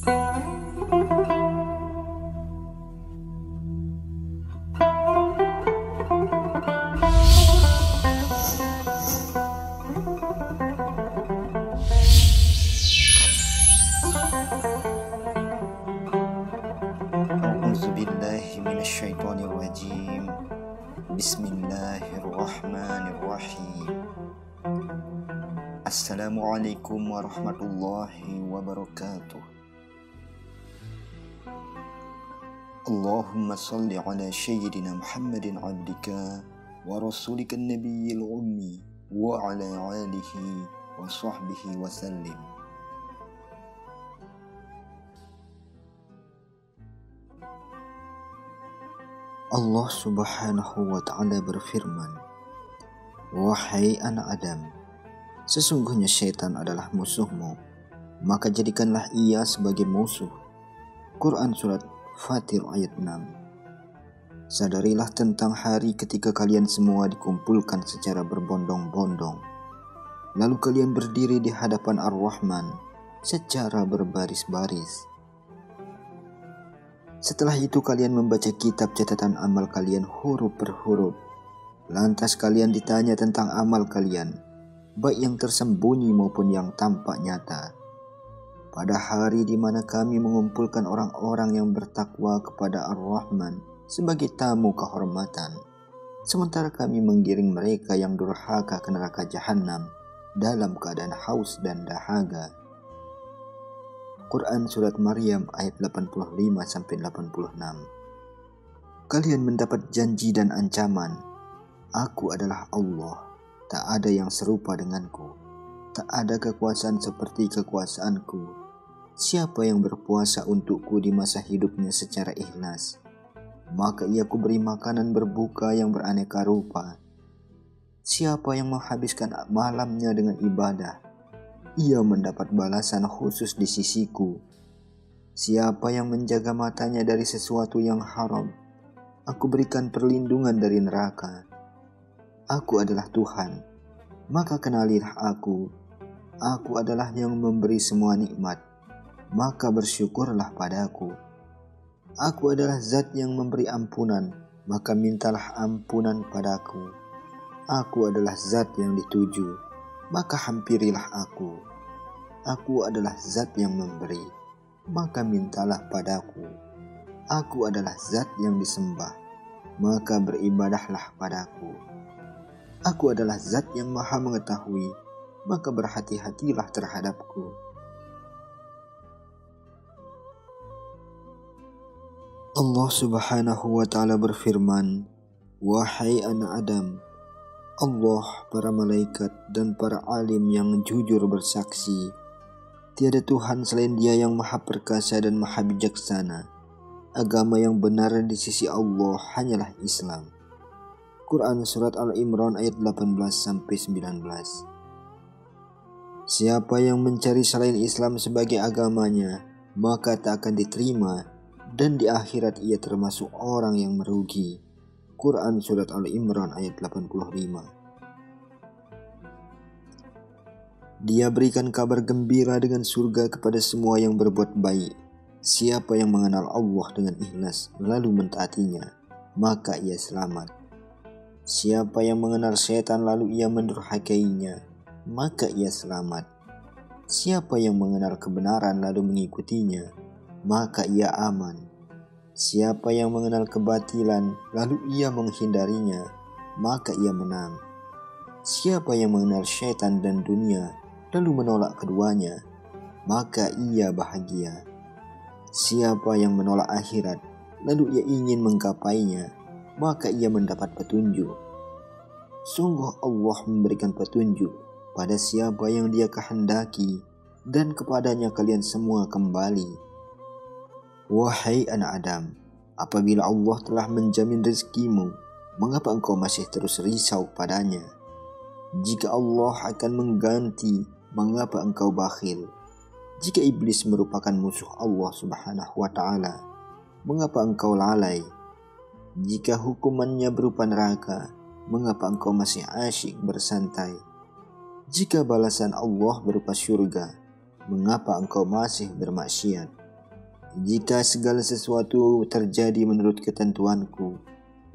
A'udzubillahi minasyaitonirrajim. Bismillahirrahmanirrahim. Assalamualaikum warahmatullahi wabarakatuh. Allahumma salli ala sayyidina Muhammadin abdika wa rasulika nabiyil ummi wa ala alihi wa sahbihi wa sallim. Allah subhanahu wa ta'ala berfirman, "Wahai anak Adam, sesungguhnya syaitan adalah musuhmu, maka jadikanlah ia sebagai musuh." Quran Surat Fatir ayat 6. Sadarilah tentang hari ketika kalian semua dikumpulkan secara berbondong-bondong, lalu kalian berdiri di hadapan Ar-Rahman secara berbaris-baris. Setelah itu kalian membaca kitab catatan amal kalian huruf per huruf. Lantas kalian ditanya tentang amal kalian, baik yang tersembunyi maupun yang tampak nyata. Pada hari di mana kami mengumpulkan orang-orang yang bertakwa kepada Ar-Rahman sebagai tamu kehormatan, sementara kami menggiring mereka yang durhaka ke neraka Jahannam dalam keadaan haus dan dahaga. Quran Surat Maryam ayat 85-86. Kalian mendapat janji dan ancaman. Aku adalah Allah, tak ada yang serupa denganku. Tak ada kekuasaan seperti kekuasaanku. Siapa yang berpuasa untukku di masa hidupnya secara ikhlas, maka ia kuberi makanan berbuka yang beraneka rupa. Siapa yang menghabiskan malamnya dengan ibadah, ia mendapat balasan khusus di sisiku. Siapa yang menjaga matanya dari sesuatu yang haram, aku berikan perlindungan dari neraka. Aku adalah Tuhan, maka kenalilah aku. Aku adalah yang memberi semua nikmat, maka bersyukurlah padaku. Aku adalah zat yang memberi ampunan, maka mintalah ampunan padaku. Aku adalah zat yang dituju, maka hampirilah aku. Aku adalah zat yang memberi, maka mintalah padaku. Aku adalah zat yang disembah, maka beribadahlah padaku. Aku adalah zat yang maha mengetahui, maka berhati-hatilah terhadapku. Allah subhanahu wa ta'ala berfirman, "Wahai anak Adam, Allah, para malaikat, dan para alim yang jujur bersaksi, tiada Tuhan selain Dia yang maha perkasa dan maha bijaksana. Agama yang benar di sisi Allah hanyalah Islam." Quran Surat Al-Imran ayat 18-19. Siapa yang mencari selain Islam sebagai agamanya, maka tak akan diterima, dan di akhirat ia termasuk orang yang merugi. Quran Surat Al-Imran ayat 85. Dia berikan kabar gembira dengan surga kepada semua yang berbuat baik. Siapa yang mengenal Allah dengan ikhlas lalu mentaatinya, maka ia selamat. Siapa yang mengenal setan lalu ia mendurhakainya, maka ia selamat. Siapa yang mengenal kebenaran lalu mengikutinya, maka ia aman. Siapa yang mengenal kebatilan lalu ia menghindarinya, maka ia menang. Siapa yang mengenal syaitan dan dunia lalu menolak keduanya, maka ia bahagia. Siapa yang menolak akhirat lalu ia ingin menggapainya, maka ia mendapat petunjuk. Sungguh Allah memberikan petunjuk pada siapa yang Dia kehendaki, dan kepadanya kalian semua kembali. Wahai anak Adam, apabila Allah telah menjamin rezekimu, mengapa engkau masih terus risau padanya? Jika Allah akan mengganti, mengapa engkau bakhil? Jika iblis merupakan musuh Allah subhanahu wa ta'ala, mengapa engkau lalai? Jika hukumannya berupa neraka, mengapa engkau masih asyik bersantai? Jika balasan Allah berupa syurga, mengapa engkau masih bermaksiat? Jika segala sesuatu terjadi menurut ketentuanku,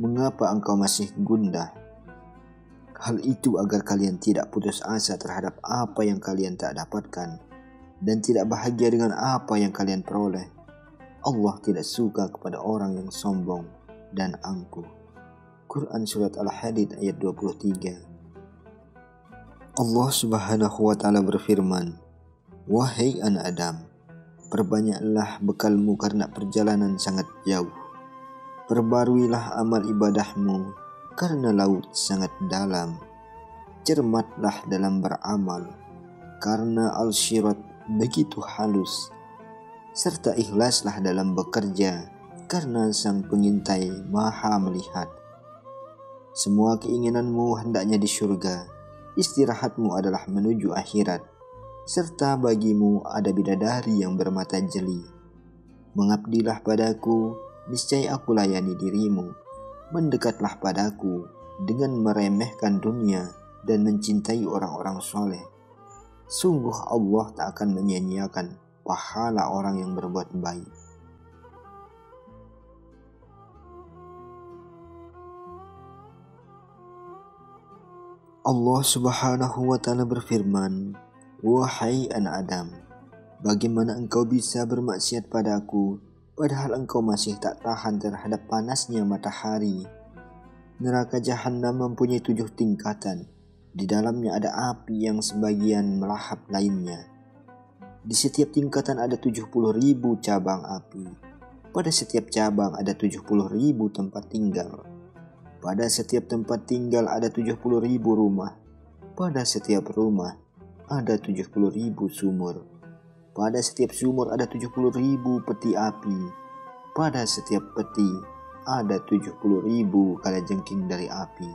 mengapa engkau masih gundah? Hal itu agar kalian tidak putus asa terhadap apa yang kalian tak dapatkan dan tidak bahagia dengan apa yang kalian peroleh. Allah tidak suka kepada orang yang sombong dan angkuh. Quran Surat Al-Hadid ayat 23. Allah Subhanahu wa Ta'ala berfirman, "Wahai anak Adam, perbanyaklah bekalmu karena perjalanan sangat jauh. Perbaruilah amal ibadahmu karena laut sangat dalam. Cermatlah dalam beramal karena al-syirat begitu halus. Serta ikhlaslah dalam bekerja karena sang pengintai maha melihat. Semua keinginanmu hendaknya di surga. Istirahatmu adalah menuju akhirat. Serta bagimu ada bidadari yang bermata jeli. Mengabdilah padaku, niscaya aku layani dirimu. Mendekatlah padaku dengan meremehkan dunia dan mencintai orang-orang soleh. Sungguh Allah tak akan menyia-nyiakan pahala orang yang berbuat baik." Allah Subhanahu wa Ta'ala berfirman, "Wahai anak Adam, bagaimana engkau bisa bermaksiat padaku padahal engkau masih tak tahan terhadap panasnya matahari? Neraka Jahannam mempunyai 7 tingkatan. Di dalamnya ada api yang sebagian melahap lainnya. Di setiap tingkatan ada 70.000 cabang api. Pada setiap cabang ada 70.000 tempat tinggal. Pada setiap tempat tinggal ada 70.000 rumah. Pada setiap rumah ada 70.000 sumur. Pada setiap sumur ada 70.000 peti api. Pada setiap peti ada 70.000 kalajengking dari api.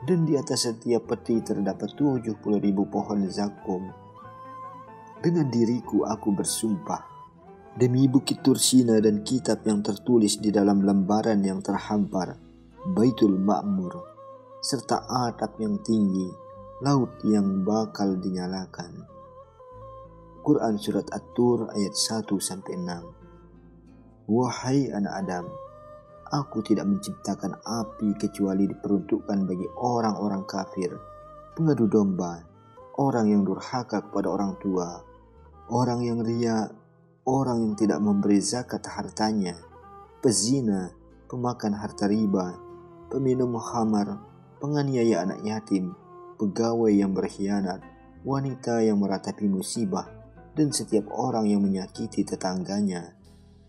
Dan di atas setiap peti terdapat 70.000 pohon zakum. Dengan diriku aku bersumpah, demi Bukit Tursina dan kitab yang tertulis di dalam lembaran yang terhampar, Baitul Ma'mur, serta atap yang tinggi, laut yang bakal dinyalakan." Quran Surat At-Tur ayat 1-6. Wahai anak Adam, aku tidak menciptakan api kecuali diperuntukkan bagi orang-orang kafir, pengadu domba, orang yang durhaka kepada orang tua, orang yang ria, orang yang tidak memberi zakat hartanya, pezina, pemakan harta riba, peminum khamar, penganiaya anak yatim, pegawai yang berkhianat, wanita yang meratapi musibah, dan setiap orang yang menyakiti tetangganya,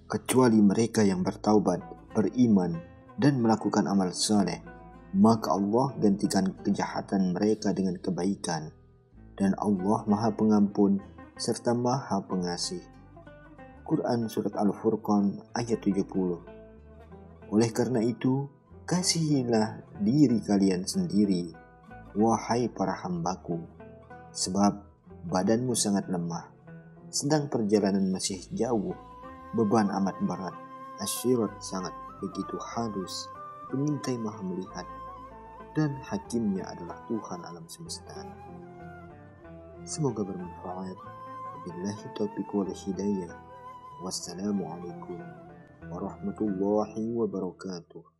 kecuali mereka yang bertaubat, beriman, dan melakukan amal saleh. Maka Allah gantikan kejahatan mereka dengan kebaikan, dan Allah Maha Pengampun serta Maha Pengasih. Quran Surat Al-Furqan ayat 70. Oleh karena itu, kasihilah diri kalian sendiri, wahai para hambaku, sebab badanmu sangat lemah, sedang perjalanan masih jauh, beban amat berat, asyirat sangat begitu halus, pengintai maha melihat, dan hakimnya adalah Tuhan alam semesta. Semoga bermanfaat. Wabillahi taufiq wal hidayah. Wassalamualaikum warahmatullahi wabarakatuh.